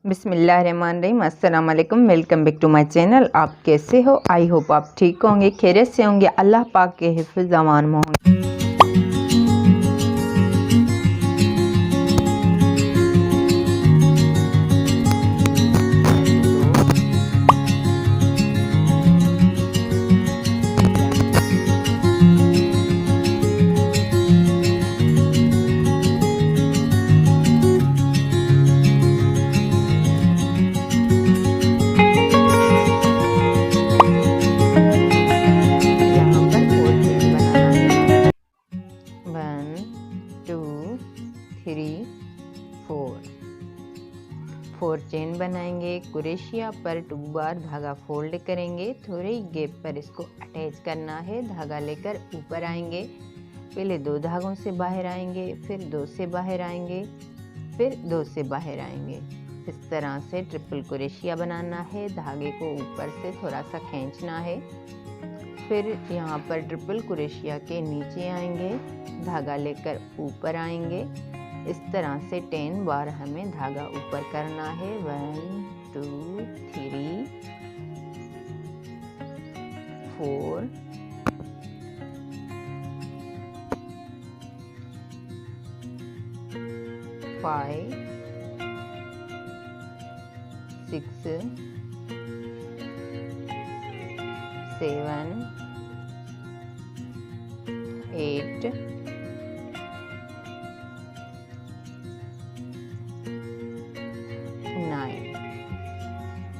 बिस्मिल्लाहिर्रहमानिर्रहीम। अस्सलाम वालेकुम। Welcome back to my channel. आप कैसे हो? आई होप आप ठीक होंगे, खैरियत से होंगे। अल्लाह पाक के हिफ्ज़ अमान में होंगे। फोर चेन बनाएंगे। कुरेशिया पर 2 बार धागा फोल्ड करेंगे। थोड़े ही गैप पर इसको अटैच करना है। धागा लेकर ऊपर आएंगे। पहले 2 धागों से बाहर आएंगे, फिर 2 से बाहर आएंगे, फिर 2 से बाहर आएंगे। इस तरह से ट्रिपल कुरेशिया बनाना है। धागे को ऊपर से थोड़ा सा खींचना है। फिर यहाँ पर ट्रिपल कुरेशिया के नीचे आएंगे, धागा लेकर ऊपर आएंगे। इस तरह से 10 बार हमें धागा ऊपर करना है। 1 2 3 4 5 6 7 8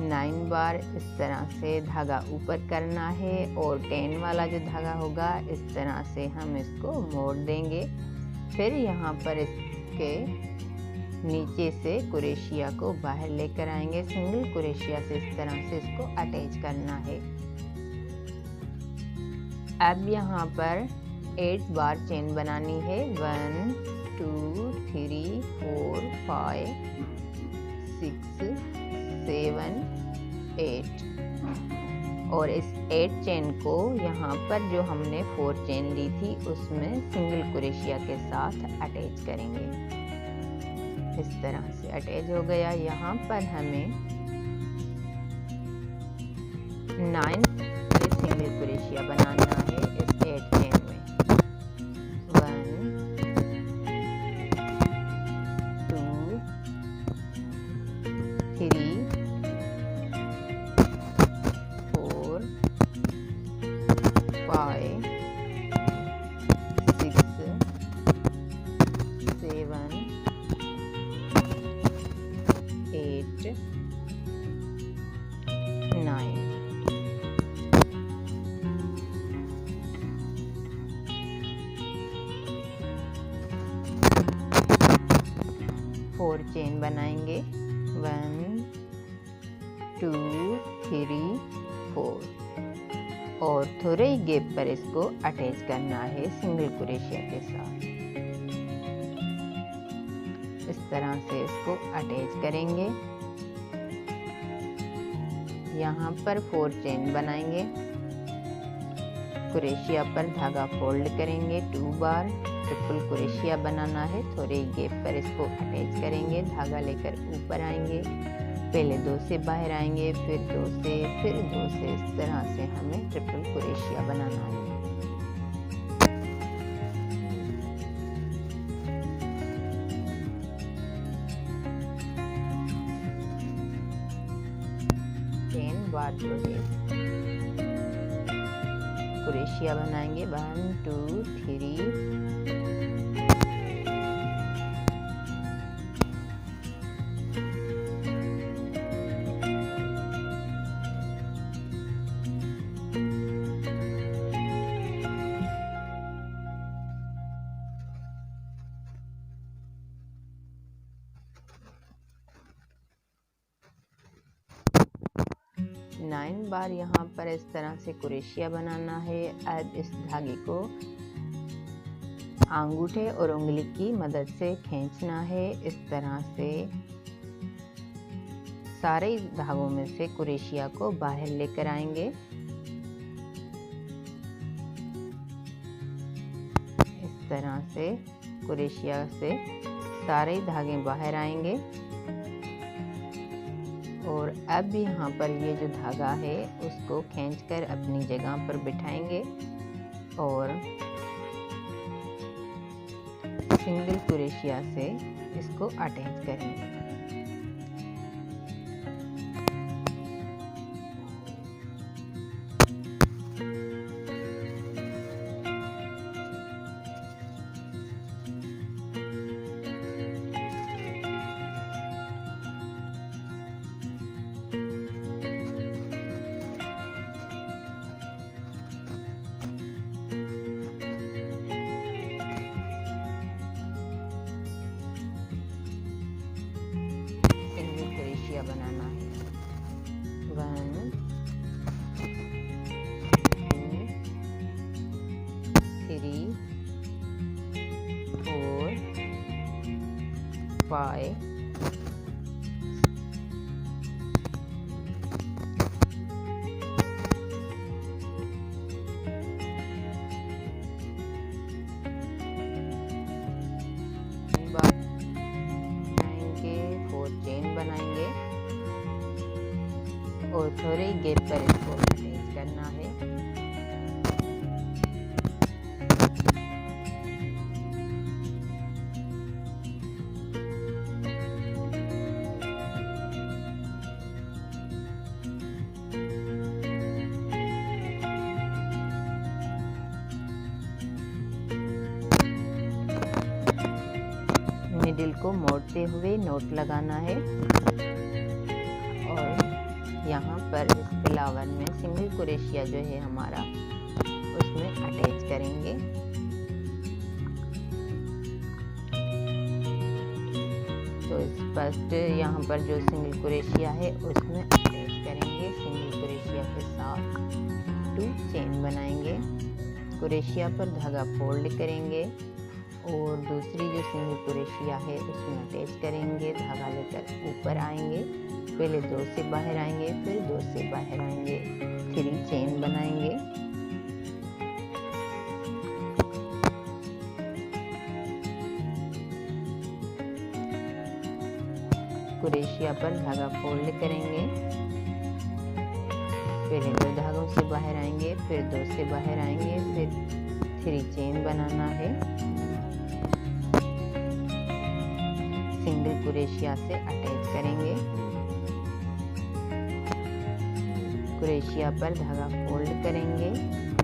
9 बार इस तरह से धागा ऊपर करना है। और 10 वाला जो धागा होगा इस तरह से हम इसको मोड़ देंगे। फिर यहाँ पर इसके नीचे से कुरेशिया को बाहर लेकर आएंगे। सिंगल कुरेशिया से इस तरह से इसको अटैच करना है। अब यहाँ पर 8 बार चेन बनानी है। 1 2 3 4 5 6 7 8 और इस 8 चेन को यहाँ पर जो हमने 4 चेन ली थी उसमें सिंगल कुरेशिया के साथ अटैच करेंगे। इस तरह से अटैच हो गया। यहाँ पर हमें 9 सिंगल कुरेशिया बनाना है इस 8 चेन में। 1 2 3 4 5 6 7 8 9 4 चेन बनाएंगे। 1 2 3 4 और थोड़े ही गैप पर इसको अटैच करना है सिंगल कुरेशिया के साथ। इस तरह से इसको अटैच करेंगे। यहाँ पर 4 चेन बनाएंगे। कुरेशिया पर धागा फोल्ड करेंगे 2 बार। ट्रिपल कुरेशिया बनाना है। थोड़े ही गैप पर इसको अटैच करेंगे। धागा लेकर ऊपर आएंगे। पहले 2 से बाहर आएंगे, फिर 2 से, फिर 2 से। इस तरह से हमें ट्रिपल कुरेशिया बनाना है। चेन बार जो है कुरेशिया बनाएंगे। 1 2 3 9 बार यहाँ पर इस तरह से कुरेशिया बनाना है। अब इस धागे को अंगूठे और उंगली की मदद से खींचना है। इस तरह से सारे धागों में से कुरेशिया को बाहर लेकर आएंगे। इस तरह से कुरेशिया से सारे धागे बाहर आएंगे। और अब यहाँ पर ये जो धागा है उसको खींचकर अपनी जगह पर बिठाएंगे और सिंगल क्रोशिया से इसको अटैच करेंगे। बनाना है 1 2 3 4 5 बनाएंगे और थोड़े गैप पर इसको अटैच करना है। निडल को मोड़ते हुए नोट लगाना है और यहाँ पर इस फ्लावर में सिंगल क्रोशिया जो है हमारा उसमें अटैच करेंगे। तो फर्स्ट यहाँ पर जो सिंगल क्रोशिया है उसमें अटैच करेंगे। सिंगल क्रोशिया के साथ 2 चेन बनाएंगे। क्रोशिया पर धागा फोल्ड करेंगे और दूसरी जो सिंगल क्रोशिया है उसमें अटैच करेंगे। धागा लेकर ऊपर आएंगे, पहले 2 से बाहर आएंगे, फिर 2 से बाहर आएंगे, 3 चेन बनाएंगे। क्रोशिया पर धागा फोल्ड करेंगे, पहले 2 धागों से बाहर आएंगे, फिर 2 से बाहर आएंगे, फिर 3 चेन बनाना है। सिंगल क्रोशिया से अटैच करेंगे। क्रोशिया पर धागा फोल्ड करेंगे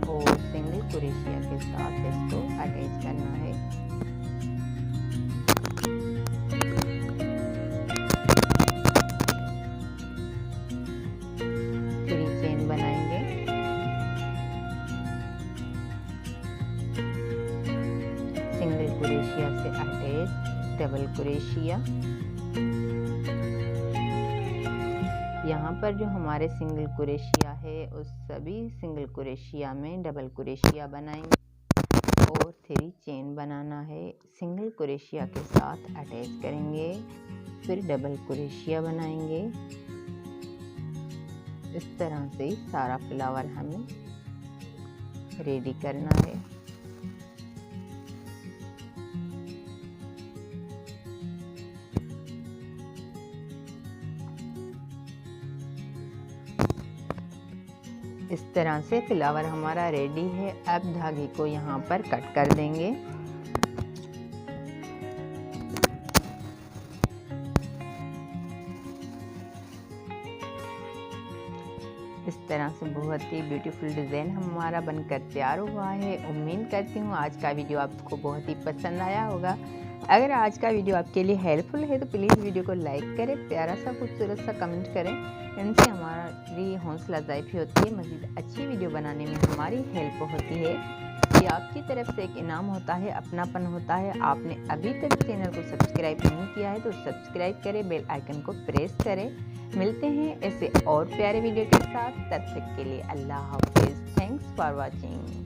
और सिंगल क्रोशिया के साथ इसको अटैच करना है। थ्री चेन बनाएंगे। सिंगल क्रोशिया से अटैच, डबल क्रोशिया। यहाँ पर जो हमारे सिंगल क्रोशिया है उस सभी सिंगल क्रोशिया में डबल क्रोशिया बनाएंगे और 3 चेन बनाना है। सिंगल क्रोशिया के साथ अटैच करेंगे, फिर डबल क्रोशिया बनाएंगे। इस तरह से सारा फ्लावर हमें रेडी करना है। इस तरह से फ्लावर हमारा रेडी है। अब धागे को यहाँ पर कट कर देंगे। इस तरह से बहुत ही ब्यूटीफुल डिज़ाइन हमारा बनकर तैयार हुआ है। उम्मीद करती हूँ आज का वीडियो आपको बहुत ही पसंद आया होगा। अगर आज का वीडियो आपके लिए हेल्पफुल है तो प्लीज़ वीडियो को लाइक करें, प्यारा सा खूबसूरत सा कमेंट करें। इनसे हमारी हौसला अफजाई होती है, मज़ीद अच्छी वीडियो बनाने में हमारी हेल्प होती है। ये आपकी तरफ से एक इनाम होता है, अपनापन होता है। आपने अभी तक चैनल को सब्सक्राइब नहीं किया है तो सब्सक्राइब करें, बेल आइकन को प्रेस करें। मिलते हैं ऐसे और प्यारे वीडियो के साथ, तब तक के लिए अल्लाह हाफिज़। Thanks for watching.